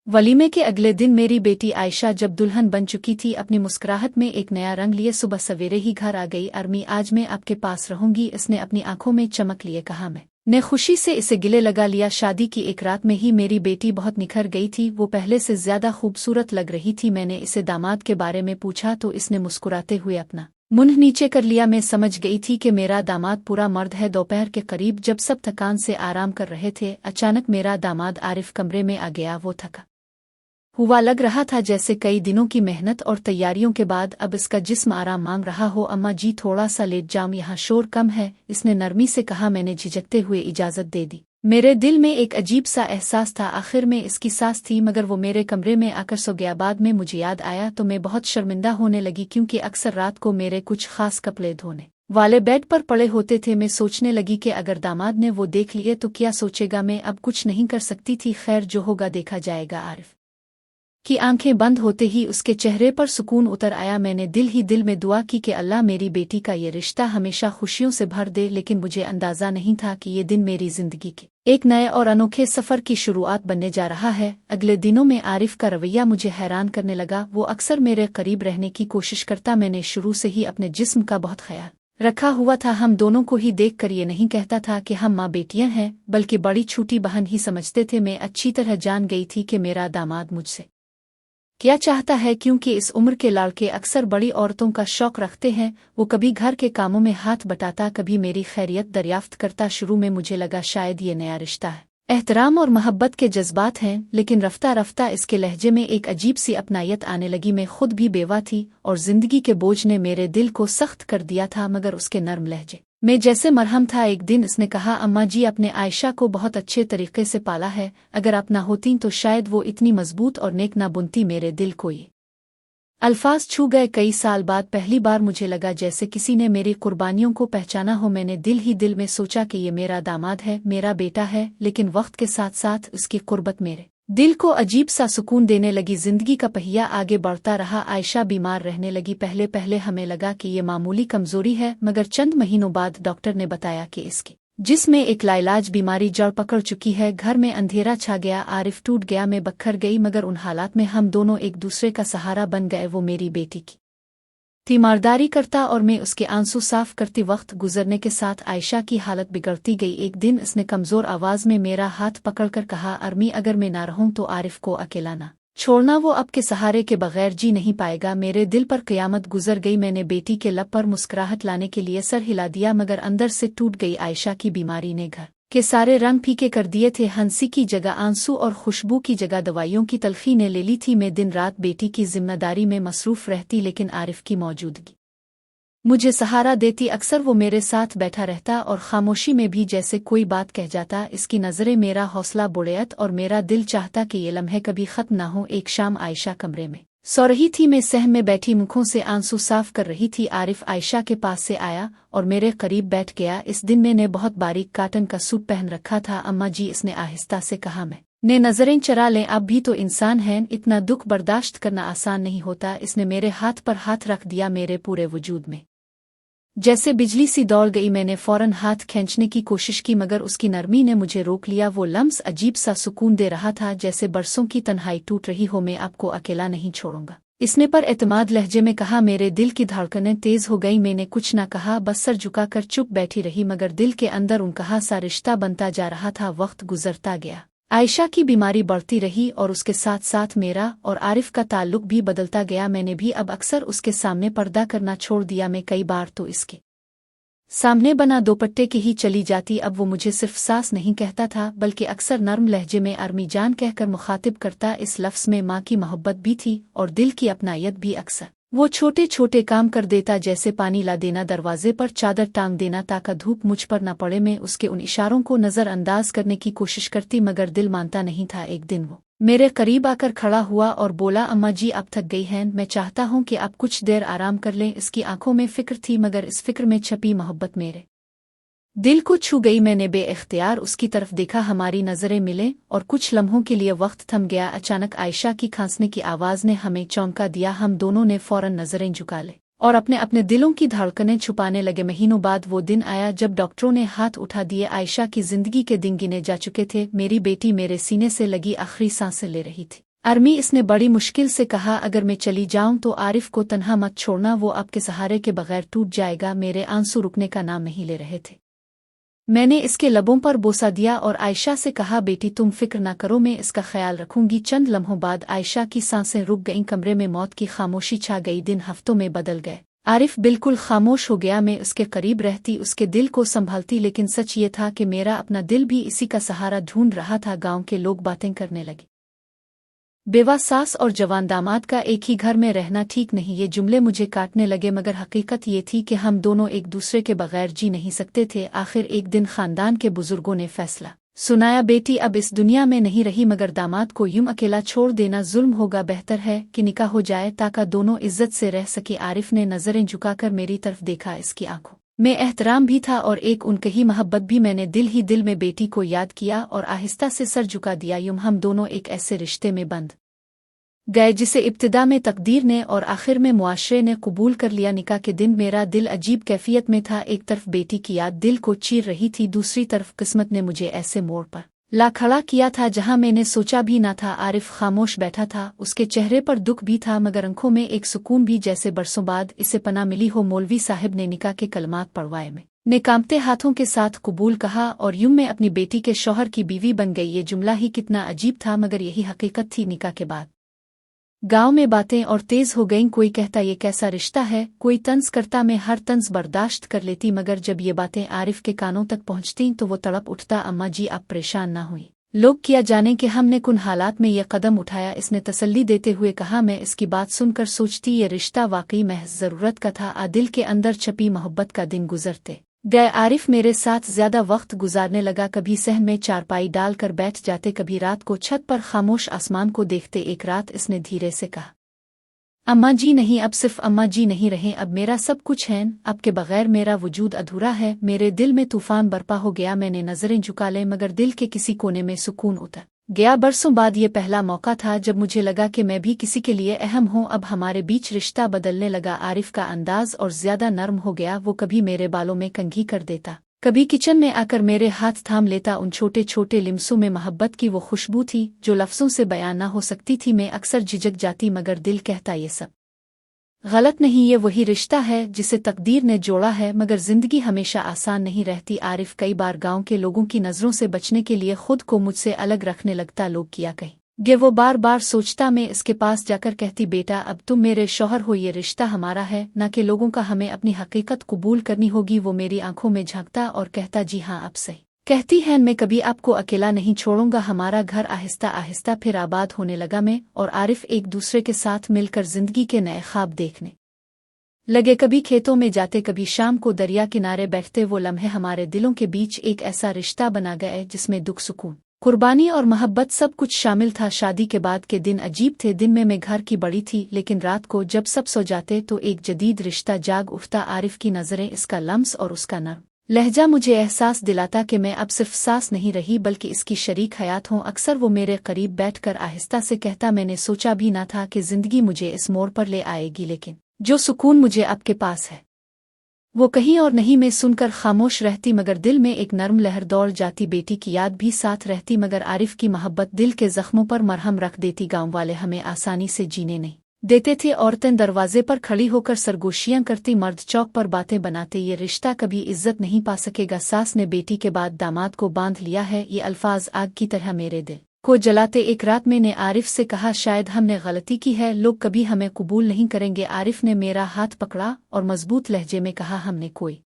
वलीमे के अगले दिन मेरी बेटी आयशा जब दुल्हन बन चुकी थी, अपनी मुस्कुराहट में एक नया रंग लिए सुबह सवेरे ही घर आ गई। अम्मी, आज मैं आपके पास रहूंगी, इसने अपनी आंखों में चमक लिए कहा। मैं ने खुशी से इसे गिले लगा लिया। शादी की एक रात में ही मेरी बेटी बहुत निखर गई थी, वो पहले से ज्यादा खूबसूरत लग रही थी। मैंने इसे दामाद के बारे में पूछा तो इसने मुस्कुराते हुए अपना मुंह नीचे कर लिया। मैं समझ गई थी कि मेरा दामाद पूरा मर्द है। दोपहर के करीब जब सब थकान से आराम कर रहे थे, अचानक मेरा दामाद आरिफ कमरे में आ गया। वो थका हुआ लग रहा था, जैसे कई दिनों की मेहनत और तैयारियों के बाद अब इसका जिस्म आराम मांग रहा हो। अम्मा जी, थोड़ा सा लेट जाऊं, यहाँ शोर कम है, इसने नरमी से कहा। मैंने झिझकते हुए इजाजत दे दी। मेरे दिल में एक अजीब सा एहसास था, आखिर में इसकी सास थी, मगर वो मेरे कमरे में आकर सो गया। बाद में मुझे याद आया तो मैं बहुत शर्मिंदा होने लगी, क्योंकि अक्सर रात को मेरे कुछ खास कपड़े धोने वाले बेड पर पड़े होते थे। मैं सोचने लगी कि अगर दामाद ने वो देख लिए तो क्या सोचेगा। मैं अब कुछ नहीं कर सकती थी। खैर, जो होगा देखा जाएगा। आरिफ की आंखें बंद होते ही उसके चेहरे पर सुकून उतर आया। मैंने दिल ही दिल में दुआ की कि अल्लाह मेरी बेटी का ये रिश्ता हमेशा खुशियों से भर दे। लेकिन मुझे अंदाजा नहीं था कि ये दिन मेरी जिंदगी के एक नए और अनोखे सफर की शुरुआत बनने जा रहा है। अगले दिनों में आरिफ का रवैया मुझे हैरान करने लगा। वो अक्सर मेरे करीब रहने की कोशिश करता। मैंने शुरू से ही अपने जिस्म का बहुत ख्याल रखा हुआ था। हम दोनों को ही देख कर ये नहीं कहता था कि हम माँ बेटियां हैं, बल्कि बड़ी छोटी बहन ही समझते थे। मैं अच्छी तरह जान गई थी कि मेरा दामाद मुझसे क्या चाहता है, क्योंकि इस उम्र के लड़के अक्सर बड़ी औरतों का शौक रखते हैं। वो कभी घर के कामों में हाथ बटाता, कभी मेरी खैरियत दरियाफ्त करता। शुरू में मुझे लगा शायद ये नया रिश्ता है, एहतराम और मोहब्बत के जज्बात हैं, लेकिन रफ्ता रफ्ता इसके लहजे में एक अजीब सी अपनायत आने लगी। मैं खुद भी बेवा थी और जिंदगी के बोझ ने मेरे दिल को सख्त कर दिया था, मगर उसके नर्म लहजे में जैसे मरहम था। एक दिन इसने कहा, अम्मा जी, अपने आयशा को बहुत अच्छे तरीके से पाला है, अगर आप ना होती तो शायद वो इतनी मजबूत और नेक ना बुनती। मेरे दिल को ये अल्फाज छू गए। कई साल बाद पहली बार मुझे लगा जैसे किसी ने मेरी कुर्बानियों को पहचाना हो। मैंने दिल ही दिल में सोचा कि ये मेरा दामाद है, मेरा बेटा है। लेकिन वक्त के साथ साथ उसकी कुर्बत मेरे दिल को अजीब सा सुकून देने लगी। जिंदगी का पहिया आगे बढ़ता रहा। आयशा बीमार रहने लगी। पहले पहले हमें लगा कि ये मामूली कमजोरी है, मगर चंद महीनों बाद डॉक्टर ने बताया कि इसकी जिसमें एक लाइलाज बीमारी जड़ पकड़ चुकी है। घर में अंधेरा छा गया। आरिफ टूट गया, मैं बखर गई, मगर उन हालात में हम दोनों एक दूसरे का सहारा बन गए। वो मेरी बेटी की तीमारदारी करता और मैं उसके आंसू साफ करती। वक्त गुजरने के साथ आयशा की हालत बिगड़ती गई। एक दिन उसने कमजोर आवाज में मेरा हाथ पकड़कर कहा, अम्मी, अगर मैं ना रहूं तो आरिफ को अकेला ना छोड़ना, वो अब के सहारे के बगैर जी नहीं पाएगा। मेरे दिल पर कयामत गुजर गई। मैंने बेटी के लब पर मुस्कुराहट लाने के लिए सर हिला दिया, मगर अंदर से टूट गई। आयशा की बीमारी ने घर के सारे रंग फीके कर दिए थे। हंसी की जगह आंसू और खुशबू की जगह दवाइयों की तलखी ने ले ली थी। मैं दिन रात बेटी की जिम्मेदारी में मसरूफ रहती, लेकिन आरिफ की मौजूदगी मुझे सहारा देती। अक्सर वो मेरे साथ बैठा रहता और खामोशी में भी जैसे कोई बात कह जाता। इसकी नज़रें मेरा हौसला बुढ़ियत और मेरा दिल चाहता कि ये लम्हे कभी खत्म ना हो। एक शाम आयशा कमरे में सो रही थी, मैं सहम में बैठी मुखों से आंसू साफ कर रही थी। आरिफ आयशा के पास से आया और मेरे करीब बैठ गया। इस दिन मैंने बहुत बारीक काटन का सूट पहन रखा था। अम्मा जी, इसने आहिस्ता से कहा। मैं ने नजरें चरा लें, आप भी तो इंसान हैं, इतना दुख बर्दाश्त करना आसान नहीं होता। इसने मेरे हाथ पर हाथ रख दिया। मेरे पूरे वजूद में जैसे बिजली सी दौड़ गई। मैंने फौरन हाथ खींचने की कोशिश की, मगर उसकी नरमी ने मुझे रोक लिया। वो लम्स अजीब सा सुकून दे रहा था, जैसे बरसों की तन्हाई टूट रही हो। मैं आपको अकेला नहीं छोड़ूंगा, इसने पर एतमाद लहजे में कहा। मेरे दिल की धड़कनें तेज हो गई। मैंने कुछ न कहा, बस सर झुकाकर चुप बैठी रही, मगर दिल के अंदर उनका सा रिश्ता बनता जा रहा था। वक्त गुजरता गया, आयशा की बीमारी बढ़ती रही और उसके साथ साथ मेरा और आरिफ का ताल्लुक भी बदलता गया। मैंने भी अब अक्सर उसके सामने पर्दा करना छोड़ दिया। मैं कई बार तो इसके सामने बना दोपट्टे की ही चली जाती। अब वो मुझे सिर्फ सास नहीं कहता था, बल्कि अक्सर नर्म लहजे में अम्मी जान कहकर मुखातिब करता। इस लफ्ज़ में माँ की मोहब्बत भी थी और दिल की अपनायत भी। अक्सर वो छोटे छोटे काम कर देता, जैसे पानी ला देना, दरवाजे पर चादर टांग देना ताकि धूप मुझ पर न पड़े। मैं उसके उन इशारों को नज़रअंदाज करने की कोशिश करती, मगर दिल मानता नहीं था। एक दिन वो मेरे करीब आकर खड़ा हुआ और बोला, अम्मा जी, आप थक गई हैं, मैं चाहता हूँ कि आप कुछ देर आराम कर लें। इसकी आंखों में फिक्र थी, मगर इस फिक्र में छपी मोहब्बत मेरे दिल को छू गई। मैंने बेइख्तियार उसकी तरफ देखा। हमारी नजरें मिले और कुछ लम्हों के लिए वक्त थम गया। अचानक आयशा की खांसने की आवाज ने हमें चौंका दिया। हम दोनों ने फौरन नजरें झुका ले और अपने अपने दिलों की धड़कनें छुपाने लगे। महीनों बाद वो दिन आया जब डॉक्टरों ने हाथ उठा दिए। आयशा की जिंदगी के दिन गिने जा चुके थे। मेरी बेटी मेरे सीने से लगी आखिरी सांसें ले रही थी। अरमी इसने बड़ी मुश्किल से कहा, अगर मैं चली जाऊं तो आरिफ को तन्हा मत छोड़ना, वो आपके सहारे के बगैर टूट जाएगा। मेरे आंसू रुकने का नाम नहीं ले रहे थे। मैंने इसके लबों पर बोसा दिया और आयशा से कहा, बेटी तुम फिक्र ना करो, मैं इसका ख्याल रखूंगी। चंद लम्हों बाद आयशा की सांसें रुक गईं, कमरे में मौत की खामोशी छा गई। दिन हफ्तों में बदल गए। आरिफ बिल्कुल खामोश हो गया। मैं उसके करीब रहती, उसके दिल को संभालती, लेकिन सच ये था कि मेरा अपना दिल भी इसी का सहारा ढूंढ रहा था। गांव के लोग बातें करने लगे, बेवा सास और जवान दामाद का एक ही घर में रहना ठीक नहीं। ये जुमले मुझे काटने लगे, मगर हकीकत ये थी कि हम दोनों एक दूसरे के बगैर जी नहीं सकते थे। आखिर एक दिन खानदान के बुजुर्गों ने फैसला सुनाया, बेटी अब इस दुनिया में नहीं रही, मगर दामाद को यूं अकेला छोड़ देना जुल्म होगा। बेहतर है कि निकाह हो जाए ताकि दोनों इज्जत से रह सके। आरिफ ने नजरें झुकाकर मेरी तरफ देखा। इसकी आंखों में एहतराम भी था और एक उनकही मोहब्बत भी। मैंने दिल ही दिल में बेटी को याद किया और आहिस्ता से सर झुका दिया। यूं हम दोनों एक ऐसे रिश्ते में बंध गए जिसे इब्तिदा में तकदीर ने और आखिर में मुआशरे ने कबूल कर लिया। निकाह के दिन मेरा दिल अजीब कैफियत में था। एक तरफ बेटी की याद दिल को चीर रही थी, दूसरी तरफ किस्मत ने मुझे ऐसे मोड़ पर ला खड़ा किया था जहां मैंने सोचा भी ना था। आरिफ खामोश बैठा था, उसके चेहरे पर दुख भी था मगर आंखों में एक सुकून भी, जैसे बरसों बाद इसे पनाह मिली हो। मौलवी साहब ने निकाह के कलमात पढ़वाए, में ने कांपते हाथों के साथ कबूल कहा और यूं मैं अपनी बेटी के शौहर की बीवी बन गई। ये जुमला ही कितना अजीब था, मगर यही हकीकत थी। निकाह के बाद गांव में बातें और तेज हो गईं। कोई कहता ये कैसा रिश्ता है, कोई तंज करता। मैं हर तंज बर्दाश्त कर लेती, मगर जब ये बातें आरिफ के कानों तक पहुंचती तो वो तड़प उठता। अम्मा जी आप परेशान ना हुई, लोग क्या जाने कि हमने कुन हालात में यह कदम उठाया। इसने तसल्ली देते हुए कहा। मैं इसकी बात सुनकर सोचती ये रिश्ता वाकई महज जरूरत का था। दिल के अंदर छपी मोहब्बत का दिन गुजरते गए। आरिफ मेरे साथ ज्यादा वक्त गुजारने लगा। कभी सहन में चारपाई डालकर बैठ जाते, कभी रात को छत पर खामोश आसमान को देखते। एक रात इसने धीरे से कहा, अम्मा जी नहीं, अब सिर्फ अम्मा जी नहीं रहे, अब मेरा सब कुछ है। अब के बगैर मेरा वजूद अधूरा है। मेरे दिल में तूफान बरपा हो गया। मैंने नजरें झुका ले, मगर दिल के किसी कोने में सुकून उतर गया। बरसों बाद ये पहला मौका था जब मुझे लगा कि मैं भी किसी के लिए अहम हूँ। अब हमारे बीच रिश्ता बदलने लगा। आरिफ का अंदाज और ज्यादा नर्म हो गया। वो कभी मेरे बालों में कंघी कर देता, कभी किचन में आकर मेरे हाथ थाम लेता। उन छोटे छोटे लिम्सों में मोहब्बत की वो खुशबू थी जो लफ्जों से बयान न हो सकती थी। मैं अक्सर झिझक जाती, मगर दिल कहता ये सब गलत नहीं, ये वही रिश्ता है जिसे तकदीर ने जोड़ा है। मगर जिंदगी हमेशा आसान नहीं रहती। आरिफ कई बार गांव के लोगों की नजरों से बचने के लिए खुद को मुझसे अलग रखने लगता। लोग किया कहेंगे, वो बार बार सोचता। मैं इसके पास जाकर कहती, बेटा अब तुम मेरे शौहर हो, ये रिश्ता हमारा है, न कि लोगों का। हमें अपनी हकीकत कबूल करनी होगी। वो मेरी आंखों में झांकता और कहता, जी हाँ अब सही कहती है, मैं कभी आपको अकेला नहीं छोड़ूंगा। हमारा घर आहिस्ता आहिस्ता फिर आबाद होने लगा। मैं और आरिफ एक दूसरे के साथ मिलकर जिंदगी के नए ख्वाब देखने लगे। कभी खेतों में जाते, कभी शाम को दरिया किनारे बैठते। वो लम्हे हमारे दिलों के बीच एक ऐसा रिश्ता बना गए जिसमें दुख, सुकून, कुर्बानी और मोहब्बत सब कुछ शामिल था। शादी के बाद के दिन अजीब थे। दिन में मैं घर की बड़ी थी, लेकिन रात को जब सब सो जाते तो एक जदीद रिश्ता जाग उठता। आरिफ की नजरें, इसका लम्स और उसका नर्म लहजा मुझे एहसास दिलाता कि मैं अब सिर्फ सास नहीं रही बल्कि इसकी शरीक हयात हूँ। अक्सर वो मेरे करीब बैठकर आहिस्ता से कहता, मैंने सोचा भी ना था कि जिंदगी मुझे इस मोड़ पर ले आएगी, लेकिन जो सुकून मुझे आपके पास है वो कहीं और नहीं। मैं सुनकर खामोश रहती, मगर दिल में एक नर्म लहर दौड़ जाती। बेटी की याद भी साथ रहती, मगर आरिफ की मोहब्बत दिल के जख्मों पर मरहम रख देती। गांव वाले हमें आसानी से जीने नहीं देते थे। औरतें दरवाजे पर खड़ी होकर सरगोशियां करती, मर्द चौक पर बातें बनाते। ये रिश्ता कभी इज्जत नहीं पा सकेगा। सास ने बेटी के बाद दामाद को बांध लिया है। ये अल्फाज आग की तरह मेरे दिल को जलाते। एक रात मैंने आरिफ से कहा, शायद हमने गलती की है, लोग कभी हमें कबूल नहीं करेंगे। आरिफ ने मेरा हाथ पकड़ा और मजबूत लहजे में कहा, हमने कोई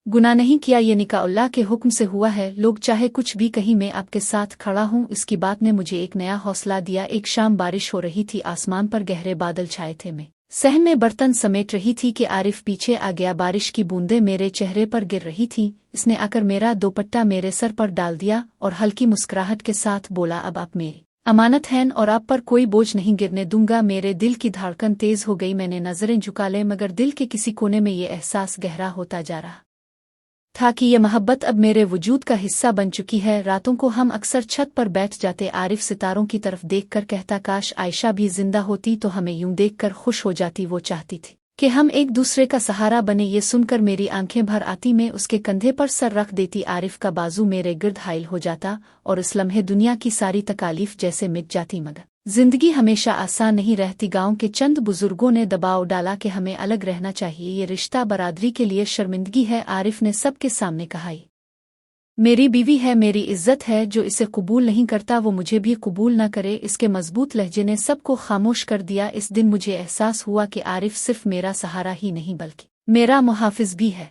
गुनाह नहीं किया, ये निकाह अल्लाह के हुक्म से हुआ है। लोग चाहे कुछ भी कहीं, मैं आपके साथ खड़ा हूँ। इसकी बात ने मुझे एक नया हौसला दिया। एक शाम बारिश हो रही थी, आसमान पर गहरे बादल छाए थे। मैं सहन में बर्तन समेट रही थी कि आरिफ पीछे आ गया। बारिश की बूंदें मेरे चेहरे पर गिर रही थी। इसने आकर मेरा दोपट्टा मेरे सर पर डाल दिया और हल्की मुस्कुराहट के साथ बोला, अब आप मेरी अमानत हैं और आप पर कोई बोझ नहीं गिरने दूंगा। मेरे दिल की धड़कन तेज हो गई। मैंने नजरें झुका ले, मगर दिल के किसी कोने में ये एहसास गहरा होता जा रहा था कि यह मोहब्बत अब मेरे वजूद का हिस्सा बन चुकी है। रातों को हम अक्सर छत पर बैठ जाते। आरिफ सितारों की तरफ देखकर कहता, काश आयशा भी जिंदा होती तो हमें यूं देखकर खुश हो जाती। वो चाहती थी कि हम एक दूसरे का सहारा बने। ये सुनकर मेरी आंखें भर आती। मैं उसके कंधे पर सर रख देती। आरिफ का बाजू मेरे गिर्द हाइल हो जाता और इस लम्हे दुनिया की सारी तकालीफ जैसे मिट जाती। मगर जिंदगी हमेशा आसान नहीं रहती। गांव के चंद बुजुर्गों ने दबाव डाला कि हमें अलग रहना चाहिए, ये रिश्ता बरादरी के लिए शर्मिंदगी है। आरिफ ने सबके सामने कहा, मेरी बीवी है, मेरी इज्जत है, जो इसे कबूल नहीं करता वो मुझे भी कबूल न करे। इसके मजबूत लहजे ने सबको खामोश कर दिया। इस दिन मुझे एहसास हुआ कि आरिफ सिर्फ मेरा सहारा ही नहीं बल्कि मेरा मुहाफिज भी है।